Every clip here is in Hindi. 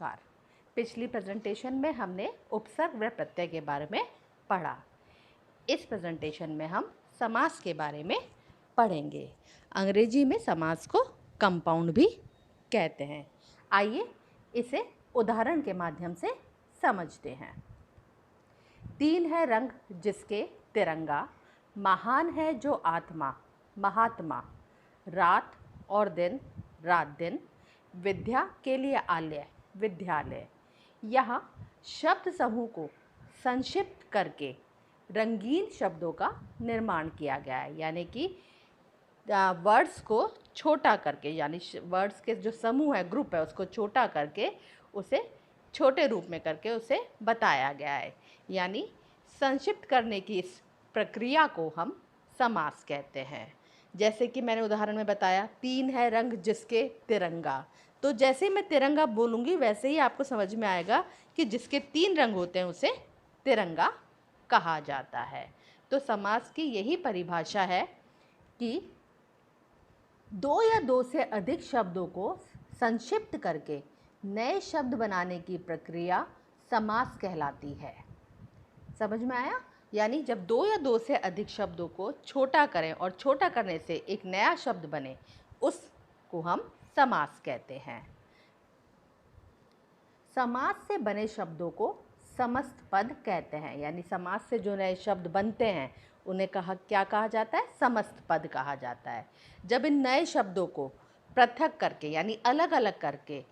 नमस्कार। पिछली प्रेजेंटेशन में हमने उपसर्ग व प्रत्यय के बारे में पढ़ा। इस प्रेजेंटेशन में हम समास के बारे में पढ़ेंगे। अंग्रेजी में समास को कंपाउंड भी कहते हैं। आइए इसे उदाहरण के माध्यम से समझते हैं। तीन है रंग जिसके तिरंगा, महान है जो आत्मा महात्मा, रात और दिन रात दिन, विद्या के लिए आलय विद्यालय। यहाँ शब्द समूह को संक्षिप्त करके रंगीन शब्दों का निर्माण किया गया है, यानी कि वर्ड्स को छोटा करके, यानी वर्ड्स के जो समूह है, ग्रुप है, उसको छोटा करके उसे छोटे रूप में करके उसे बताया गया है। यानी संक्षिप्त करने की इस प्रक्रिया को हम समास कहते हैं। जैसे कि मैंने उदाहरण में बताया, तीन है रंग जिसके तिरंगा। तो जैसे मैं तिरंगा बोलूँगी वैसे ही आपको समझ में आएगा कि जिसके तीन रंग होते हैं उसे तिरंगा कहा जाता है। तो समास की यही परिभाषा है कि दो या दो से अधिक शब्दों को संक्षिप्त करके नए शब्द बनाने की प्रक्रिया समास कहलाती है। समझ में आया? यानी जब दो या दो से अधिक शब्दों को छोटा करें और छोटा करने से एक नया शब्द बने, उसको हम समास कहते हैं। समास से बने शब्दों को समस्त पद कहते हैं। यानी समास से जो नए शब्द बनते हैं उन्हें क्या कहा जाता है? समस्त पद कहा जाता है। जब इन नए शब्दों को पृथक करके यानी अलग अलग करके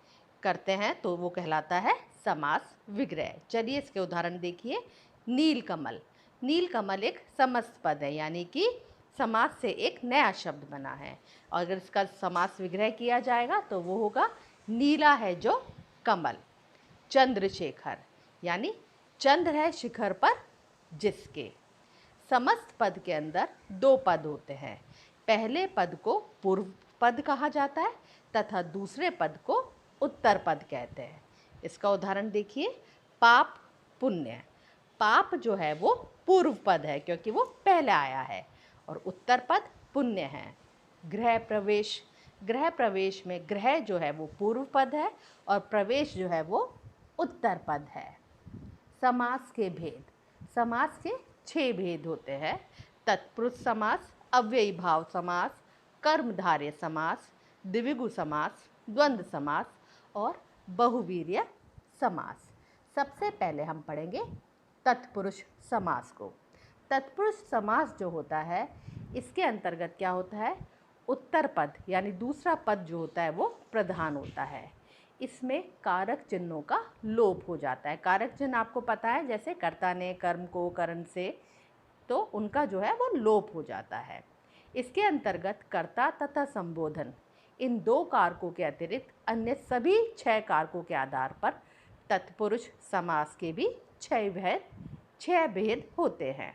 करते हैं तो वो कहलाता है समास विग्रह। चलिए इसके उदाहरण देखिए। नीलकमल। नीलकमल एक समस्त पद है, यानी कि समास से एक नया शब्द बना है, और अगर इसका समास विग्रह किया जाएगा तो वो होगा नीला है जो कमल। चंद्रशेखर, यानी चंद्र है शिखर पर जिसके। समस्त पद के अंदर दो पद होते हैं। पहले पद को पूर्व पद कहा जाता है तथा दूसरे पद को उत्तर पद कहते हैं। इसका उदाहरण देखिए। पाप पुण्य। पाप जो है वो पूर्व पद है क्योंकि वो पहले आया है, और उत्तर पद पुण्य है। गृह प्रवेश। गृह प्रवेश में गृह जो है वो पूर्व पद है और प्रवेश जो है वो उत्तर पद है। समास के भेद। समास के 6 भेद होते हैं। तत्पुरुष समास, अव्ययी भाव समास, कर्मधारय समास, द्विगु समास, द्वंद्व समास और बहुवीर्य समास। सबसे पहले हम पढ़ेंगे तत्पुरुष समास को। तत्पुरुष समास जो होता है इसके अंतर्गत क्या होता है? उत्तर पद यानी दूसरा पद जो होता है वो प्रधान होता है। इसमें कारक चिन्हों का लोप हो जाता है। कारक चिन्ह आपको पता है, जैसे कर्ता ने कर्म को करण से, तो उनका जो है वो लोप हो जाता है। इसके अंतर्गत कर्ता तथा संबोधन, इन दो कारकों के अतिरिक्त अन्य सभी 6 कारकों के आधार पर तत्पुरुष समास के भी 6 भेद होते हैं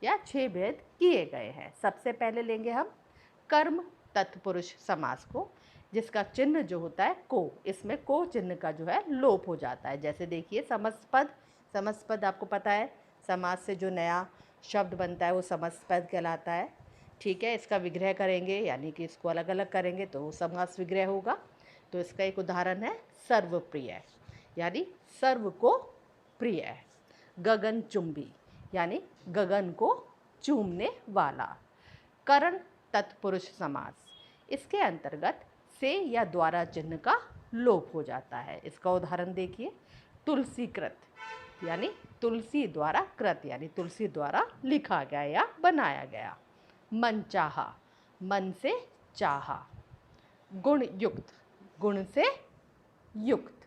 या 6 भेद किए गए हैं। सबसे पहले लेंगे हम कर्म तत्पुरुष समास को, जिसका चिन्ह जो होता है को। इसमें को चिन्ह का जो है लोप हो जाता है। जैसे देखिए समस्त पद। समस्त पद आपको पता है, समास से जो नया शब्द बनता है वो समस्त पद कहलाता है। ठीक है, इसका विग्रह करेंगे यानी कि इसको अलग अलग करेंगे तो वो समास विग्रह होगा। तो इसका एक उदाहरण है सर्वप्रिय, यानी सर्व को प्रिय। गगनचुंबी, यानी गगन को चूमने वाला। करण तत्पुरुष समास, इसके अंतर्गत से या द्वारा चिन्ह का लोप हो जाता है। इसका उदाहरण देखिए। तुलसीकृत, यानी तुलसी द्वारा कृत, यानी तुलसी द्वारा लिखा गया या बनाया गया। मनचाहा, मन से चाहा। गुण युक्त, गुण से युक्त।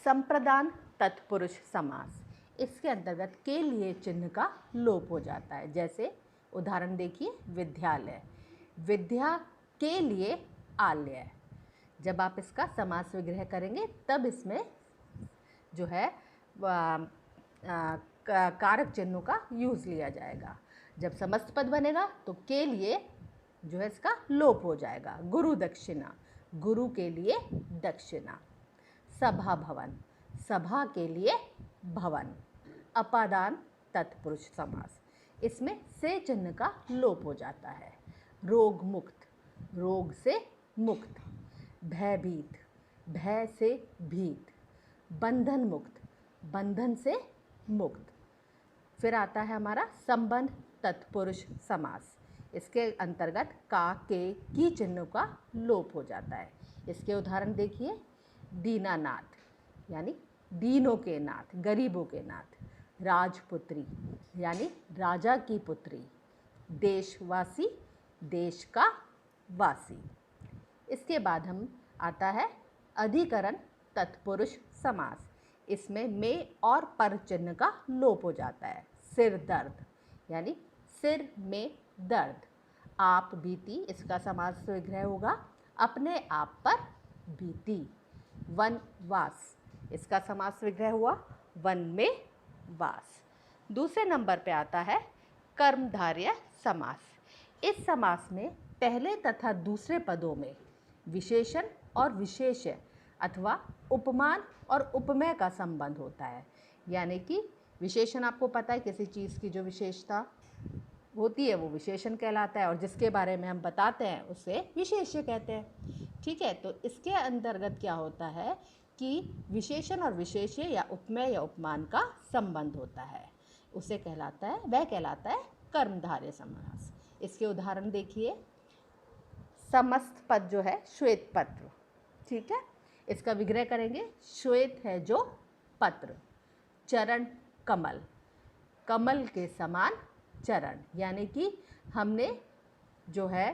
संप्रदान तत्पुरुष समास, इसके अंतर्गत के लिए चिन्ह का लोप हो जाता है। जैसे उदाहरण देखिए। विद्यालय, विद्या के लिए आलय। जब आप इसका समास विग्रह करेंगे तब इसमें जो है कारक चिन्हों का यूज़ लिया जाएगा। जब समस्त पद बनेगा तो के लिए जो है इसका लोप हो जाएगा। गुरु दक्षिणा, गुरु के लिए दक्षिणा। सभा भवन, सभा के लिए भवन। अपादान तत्पुरुष समास, इसमें से चिन्ह का लोप हो जाता है। रोग मुक्त, रोग से मुक्त। भयभीत, भय से भीत, बंधन मुक्त, बंधन से मुक्त। फिर आता है हमारा संबंध तत्पुरुष समास। इसके अंतर्गत का, के, की चिन्हों का लोप हो जाता है। इसके उदाहरण देखिए, दीनानाथ यानी दीनों के नाथ, गरीबों के नाथ। राजपुत्री यानी राजा की पुत्री। देशवासी, देश का वासी। इसके बाद हम आता है अधिकरण तत्पुरुष समास। इसमें में और पर चिन्ह का लोप हो जाता है। सिर दर्द यानी सिर में दर्द। आप बीती, इसका समास विग्रह होगा अपने आप पर बीती। वनवास, इसका समास विग्रह हुआ वन में वास। दूसरे नंबर पे आता है कर्मधारय समास। इस समास में पहले तथा दूसरे पदों में विशेषण और विशेष्य अथवा उपमान और उपमेय का संबंध होता है। यानी कि विशेषण आपको पता है, किसी चीज़ की जो विशेषता होती है वो विशेषण कहलाता है, और जिसके बारे में हम बताते हैं उसे विशेष्य कहते हैं। ठीक है, तो इसके अंतर्गत क्या होता है कि विशेषण और विशेष्य या उपमेय या उपमान का संबंध होता है, उसे कहलाता है, वह कहलाता है कर्मधारय समास। इसके उदाहरण देखिए, समस्त पद जो है श्वेत पत्र। ठीक है, इसका विग्रह करेंगे, श्वेत है जो पत्र। चरण कमल, कमल के समान चरण, यानी कि हमने जो है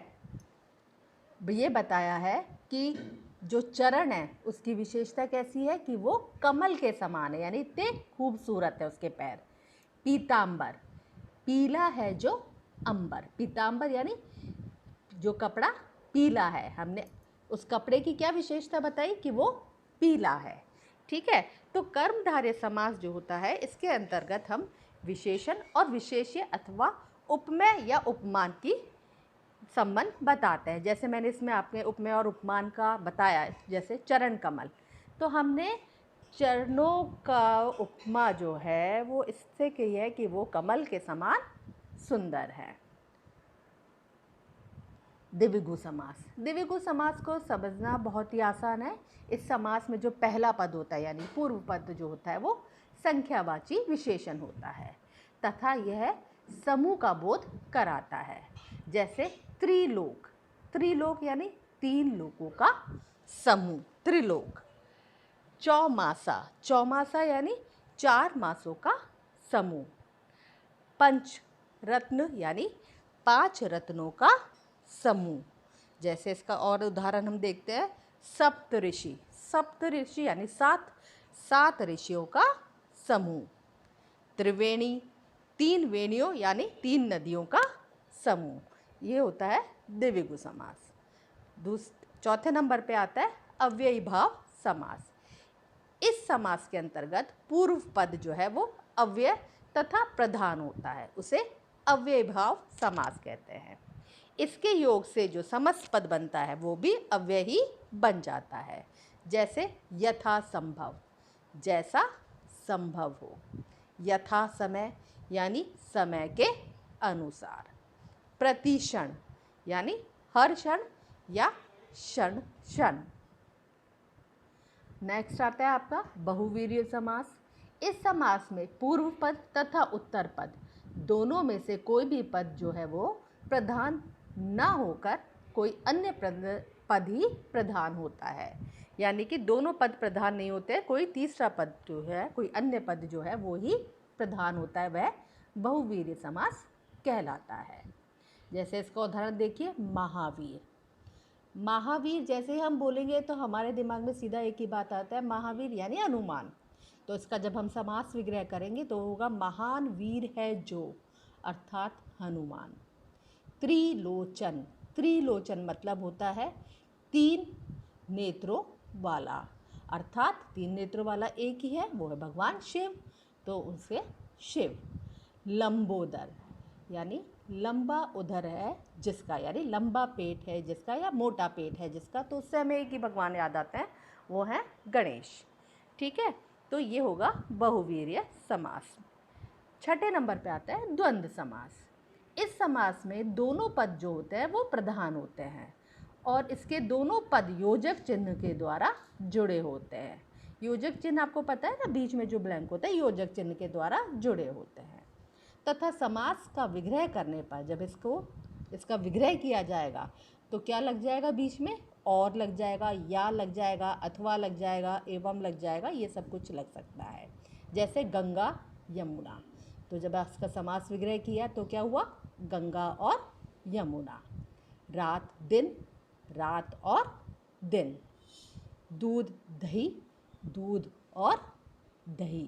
ये बताया है कि जो चरण है उसकी विशेषता कैसी है कि वो कमल के समान है, यानी इतने खूबसूरत है उसके पैर। पीतांबर, पीला है जो अंबर। पीतांबर यानी जो कपड़ा पीला है, हमने उस कपड़े की क्या विशेषता बताई कि वो पीला है। ठीक है, तो कर्मधारय समास जो होता है इसके अंतर्गत हम विशेषण और विशेष्य अथवा उपमेय या उपमान की संबंध बताते हैं। जैसे मैंने इसमें आपने उपमेय और उपमान का बताया, जैसे चरण कमल, तो हमने चरणों का उपमा जो है वो इससे की है कि वो कमल के समान सुंदर है। द्विगु समास, द्विगु समास को समझना बहुत ही आसान है। इस समास में जो पहला पद होता है यानी पूर्व पद जो होता है वो संख्यावाची विशेषण होता है तथा यह समूह का बोध कराता है। जैसे त्रिलोक, त्रिलोक यानी तीन लोगों का समूह, त्रिलोक। चौमासा, चौमासा यानी चार मासों का समूह। पंच रत्न यानी पांच रत्नों का समूह। जैसे इसका और उदाहरण हम देखते हैं, सप्त ऋषि, सप्त ऋषि यानी सात ऋषियों का समूह। त्रिवेणी, तीन वेणियों यानी तीन नदियों का समूह। ये होता है द्विगु समास। चौथे नंबर पे आता है अव्ययी भाव समास। इस समास के अंतर्गत पूर्व पद जो है वो अव्यय तथा प्रधान होता है, उसे अव्ययी भाव समास कहते हैं। इसके योग से जो समस्त पद बनता है वो भी अव्यय ही बन जाता है। जैसे यथा संभव, जैसा संभव हो। यथा समय यानी समय के अनुसार। प्रतिक्षण यानी हर क्षण या क्षण क्षण। नेक्स्ट आता है आपका बहुवीर्य समास। इस समास में पूर्व पद तथा उत्तर पद दोनों में से कोई भी पद जो है वो प्रधान ना होकर कोई अन्य पद ही प्रधान होता है। यानी कि दोनों पद प्रधान नहीं होते, कोई तीसरा पद जो है, कोई अन्य पद जो है वो ही प्रधान होता है, वह बहुवीर्य समास कहलाता है। जैसे इसका उदाहरण देखिए, महावीर। महावीर जैसे ही हम बोलेंगे तो हमारे दिमाग में सीधा एक ही बात आता है, महावीर यानी हनुमान। तो इसका जब हम समास विग्रह करेंगे तो होगा महान वीर है जो, अर्थात हनुमान। त्रिलोचन, त्रिलोचन मतलब होता है तीन नेत्रों वाला, अर्थात तीन नेत्रों वाला एक ही है, वो है भगवान शिव, तो उनसे शिव। लंबोदर यानी लंबा उदर है जिसका, यानी लंबा पेट है जिसका या मोटा पेट है जिसका, तो उससे हमें एक ही भगवान याद आते हैं, वो है गणेश। ठीक है, तो ये होगा बहुवीर्य समास। छठे नंबर पे आता है द्वंद्व समास। इस समास में दोनों पद जो होते हैं वो प्रधान होते हैं और इसके दोनों पद योजक चिन्ह के द्वारा जुड़े होते हैं। योजक चिन्ह आपको पता है ना, बीच में जो ब्लैंक होता है योजक चिन्ह के द्वारा जुड़े होते हैं। तथा समास का विग्रह करने पर जब इसका विग्रह किया जाएगा तो क्या लग जाएगा बीच में, और लग जाएगा, या लग जाएगा, अथवा लग जाएगा, एवं लग जाएगा, ये सब कुछ लग सकता है। जैसे गंगा यमुना, तो जब इसका समास विग्रह किया तो क्या हुआ, गंगा और यमुना। रात दिन, रात और दिन। दूध दही, दूध और दही।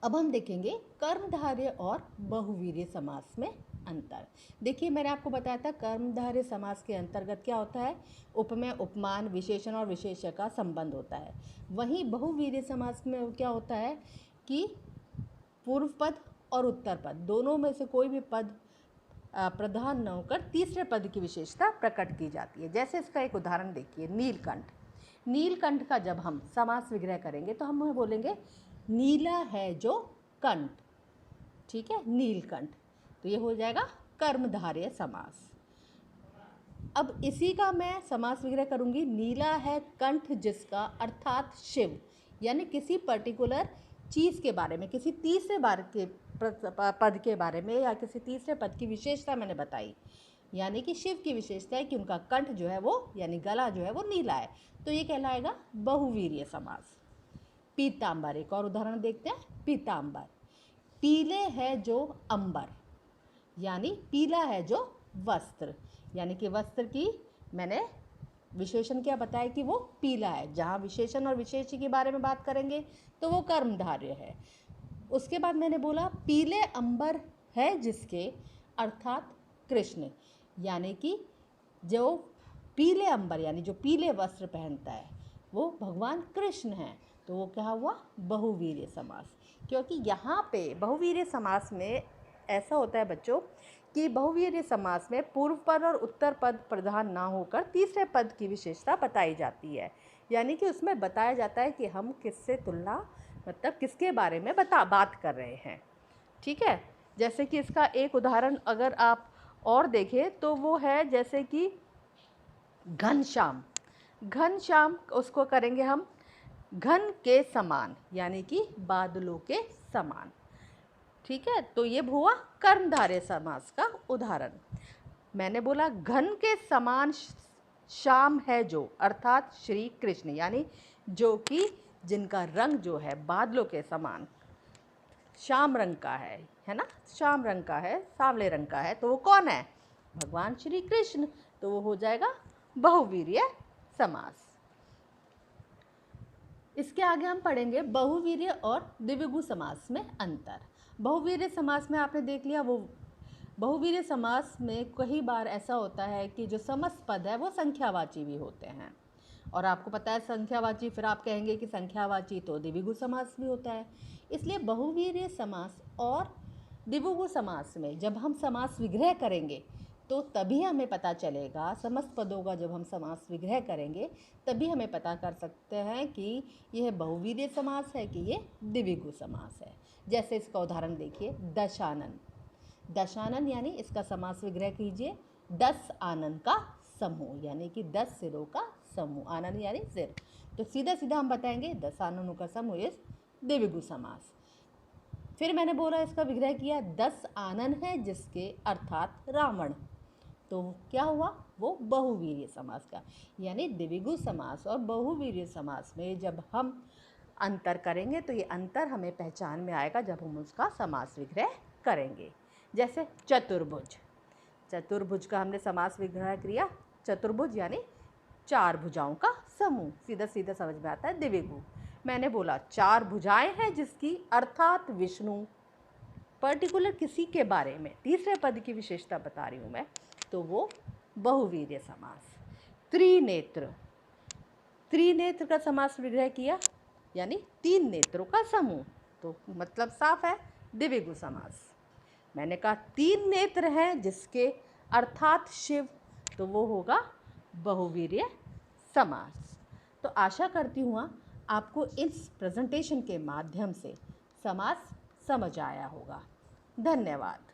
अब हम देखेंगे कर्मधारय और बहुवीर्य समास में अंतर। देखिए मैंने आपको बताया था कर्मधारय समास के अंतर्गत क्या होता है, उपमेय, उपमान, विशेषण और विशेष्य का संबंध होता है। वहीं बहुवीर्य समास में क्या होता है कि पूर्व पद और उत्तर पद दोनों में से कोई भी पद प्रधान न होकर तीसरे पद की विशेषता प्रकट की जाती है। जैसे इसका एक उदाहरण देखिए, नीलकंठ। नीलकंठ का जब हम समास विग्रह करेंगे तो हम बोलेंगे नीला है जो कंठ, ठीक है, नीलकंठ। तो ये हो जाएगा कर्मधारय समास। अब इसी का मैं समास विग्रह करूंगी, नीला है कंठ जिसका, अर्थात शिव, यानी किसी पर्टिकुलर चीज़ के बारे में, किसी तीसरे पद के बारे में या किसी तीसरे पद की विशेषता मैंने बताई, यानी कि शिव की विशेषता है कि उनका कंठ जो है वो, यानी गला जो है वो नीला है, तो ये कहलाएगा बहुवीर्य समास। पीतांबर, एक और उदाहरण देखते हैं, पीतांबर। पीले है जो अंबर, यानी पीला है जो वस्त्र, यानी कि वस्त्र की मैंने विशेषण क्या बताया कि वो पीला है। जहाँ विशेषण और विशेष्य के बारे में बात करेंगे तो वो कर्मधारय है। उसके बाद मैंने बोला पीले अंबर है जिसके, अर्थात कृष्ण, यानी कि जो पीले अंबर यानी जो पीले वस्त्र पहनता है वो भगवान कृष्ण हैं, तो वो क्या हुआ, बहुवीर्य समास। क्योंकि यहाँ पे बहुवीर्य समास में ऐसा होता है बच्चों कि बहुवीर्य समास में पूर्व पद और उत्तर पद प्रधान ना होकर तीसरे पद की विशेषता बताई जाती है, यानी कि उसमें बताया जाता है कि हम किससे तुलना, मतलब किसके बारे में बात कर रहे हैं, ठीक है। जैसे कि इसका एक उदाहरण अगर आप और देखें तो वो है जैसे कि घनश्याम। घनश्याम उसको करेंगे हम घन के समान, यानी कि बादलों के समान, ठीक है। तो ये हुआ कर्मधारय समास का उदाहरण। मैंने बोला घन के समान श्याम है जो, अर्थात श्री कृष्ण, यानी जो कि जिनका रंग जो है बादलों के समान श्याम रंग का है ना, श्याम रंग का है, सांवले रंग का है, तो वो कौन है, भगवान श्री कृष्ण। तो वो हो जाएगा बहुवीर्य समास। इसके आगे हम पढ़ेंगे बहुवीर्य और द्विगु समास में अंतर। बहुवीर्य समास में आपने देख लिया, वो बहुवीर्य समास में कई बार ऐसा होता है कि जो समस्त पद है वो संख्यावाची भी होते हैं, और आपको पता है संख्यावाची, फिर आप कहेंगे कि संख्यावाची तो द्विगु समास भी होता है। इसलिए बहुवीर्य समास और द्विगु समास में जब हम समास विग्रह करेंगे तो तभी हमें पता चलेगा, समस्त पदों का जब हम समास विग्रह करेंगे तभी हमें पता कर सकते हैं कि यह बहुवीर्य समास है कि ये द्विगु समास है। जैसे इसका उदाहरण देखिए, दशानन। दशानन यानी इसका समास विग्रह कीजिए, 10 आनन का समूह, यानी कि 10 सिरों का समूह, आनन यानी सिर, तो सीधा सीधा हम बताएंगे 10 आननों का समूह इस द्विगु समास। फिर मैंने बोला इसका विग्रह किया, 10 आनन है जिसके, अर्थात रावण, तो क्या हुआ, वो बहुवीर्य समास का। यानी द्विगु समास और बहुवीर्य समास में जब हम अंतर करेंगे तो ये अंतर हमें पहचान में आएगा जब हम उसका समास विग्रह करेंगे। जैसे चतुर्भुज। चतुर्भुज का हमने समास विग्रह किया, चतुर्भुज यानी 4 भुजाओं का समूह, सीधा सीधा समझ में आता है द्विगु। मैंने बोला 4 भुजाएं हैं जिसकी, अर्थात विष्णु, पर्टिकुलर किसी के बारे में तीसरे पद की विशेषता बता रही हूँ मैं, तो वो बहुवीर्य समास। त्रिनेत्र। त्रिनेत्र का समास विग्रह किया, यानी 3 नेत्रों का समूह, तो मतलब साफ है द्विगु समास। मैंने कहा 3 नेत्र हैं जिसके, अर्थात शिव, तो वो होगा बहुवीर्य समास। तो आशा करती हूँ आपको इस प्रेजेंटेशन के माध्यम से समास समझ आया होगा। धन्यवाद।